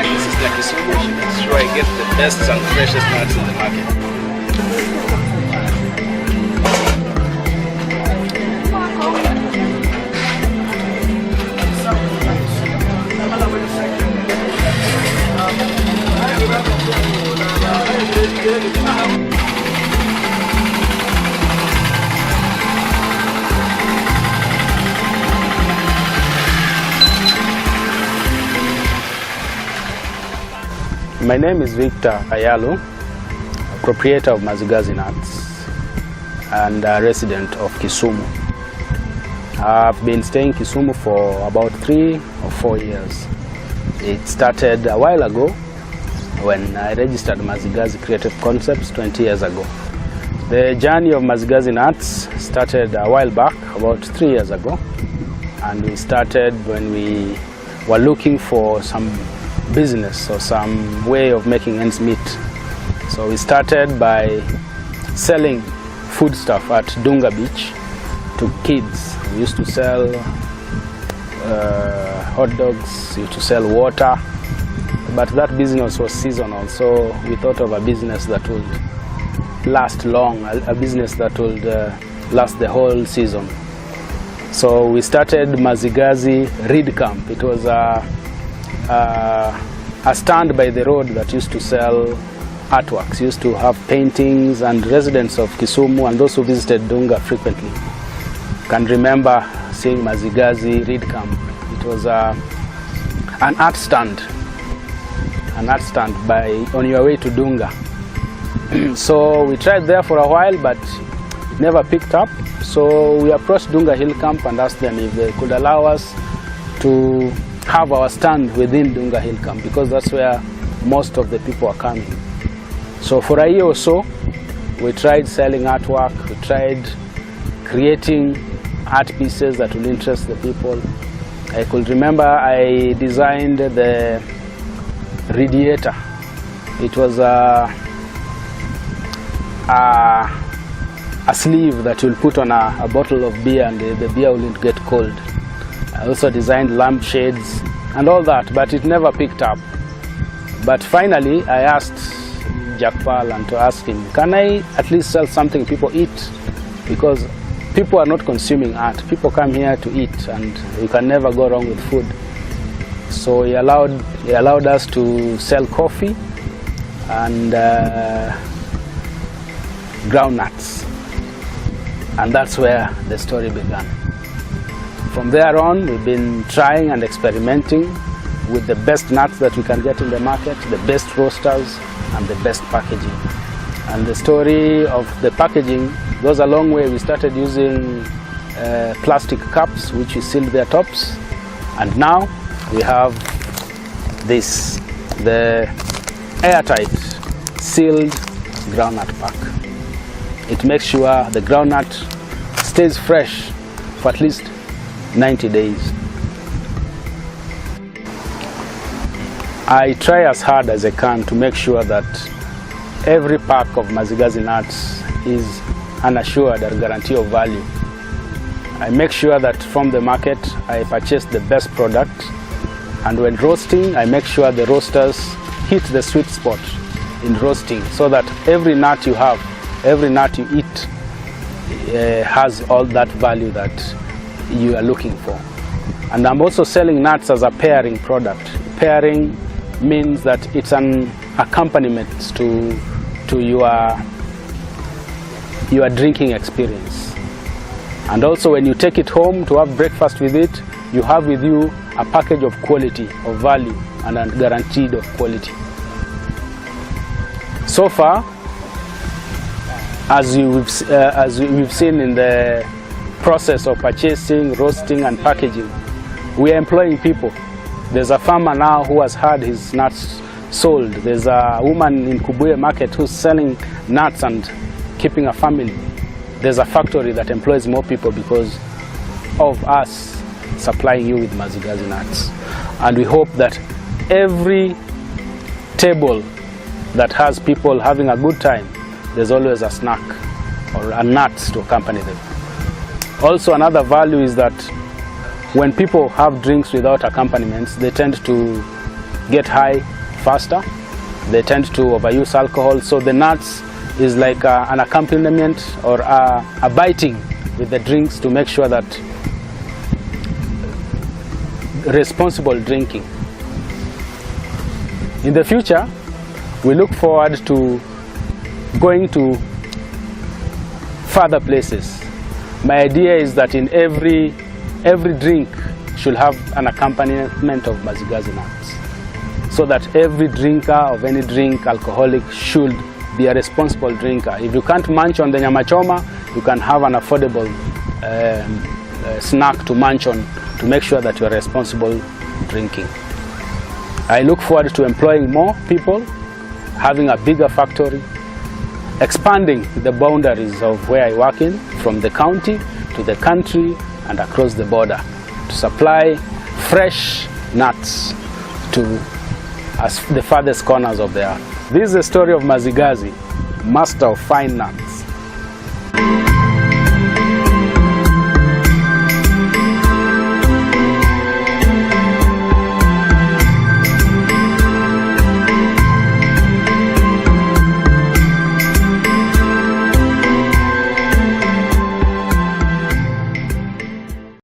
This is the Kisumu. This is where I get the best and freshest nuts in the market. My name is Victor Ayalu, proprietor of Mazigazi nuts and a resident of Kisumu. I've been staying in Kisumu for about 3 or 4 years. It started a while ago when I registered Mazigazi Creative Concepts 20 years ago. The journey of Mazigazi nuts started a while back, about 3 years ago, and we started when we were looking for some business or some way of making ends meet. So we started by selling foodstuff at Dunga Beach to kids. We used to sell hot dogs, we used to sell water, but that business was seasonal, so we thought of a business that would last long, a business that would last the whole season. So we started Mazigazi Reed Camp. It was a stand by the road that used to sell artworks, used to have paintings, and residents of Kisumu and those who visited Dunga frequently can remember seeing Mazigazi Reed Camp. It was an art stand on your way to Dunga. So we tried there for a while, but it never picked up. So we approached Dunga Hill Camp and asked them if they could allow us to have our stand within Dunga Hill Camp, because that's where most of the people are coming. So for a year or so, we tried selling artwork, we tried creating art pieces that will interest the people. I could remember I designed the radiator. It was a sleeve that you'll put on a bottle of beer and the beer wouldn't get cold. I also designed lampshades and all that, but it never picked up. But finally, I asked Jack Palan to ask him, can I at least sell something people eat? Because people are not consuming art. People come here to eat, and you can never go wrong with food. So he allowed us to sell coffee and groundnuts. And that's where the story began. From there on, we've been trying and experimenting with the best nuts that we can get in the market, the best roasters, and the best packaging. And the story of the packaging goes a long way. We started using plastic cups, which we sealed their tops. And now we have this, the airtight, sealed groundnut pack. It makes sure the groundnut stays fresh for at least 90 days. I try as hard as I can to make sure that every pack of Mazigazi nuts is an assured or guarantee of value. I make sure that from the market I purchase the best product, and when roasting I make sure the roasters hit the sweet spot in roasting, so that every nut you have, every nut you eat has all that value that you are looking for. And I'm also selling nuts as a pairing product. Pairing means that it's an accompaniment to your drinking experience. And also when you take it home to have breakfast with it, you have with you a package of quality, of value, and a guaranteed of quality. So far, as we've seen in the process of purchasing, roasting, and packaging, we are employing people. There's a farmer now who has had his nuts sold. There's a woman in Kubuye market who's selling nuts and keeping a family. There's a factory that employs more people because of us supplying you with Mazigazi nuts. And we hope that every table that has people having a good time, there's always a snack or a nut to accompany them. Also, another value is that when people have drinks without accompaniments, they tend to get high faster. They tend to overuse alcohol. So the nuts is like an accompaniment or a biting with the drinks to make sure that responsible drinking. In the future, we look forward to going to further places. My idea is that in every drink should have an accompaniment of Mazigazi nuts, so that every drinker of any drink, alcoholic, should be a responsible drinker. If you can't munch on the nyama choma, you can have an affordable snack to munch on to make sure that you are responsible drinking. I look forward to employing more people, having a bigger factory, expanding the boundaries of where I work in, from the county to the country and across the border, to supply fresh nuts to the farthest corners of the earth. This is the story of Mazigazi, master of fine nuts.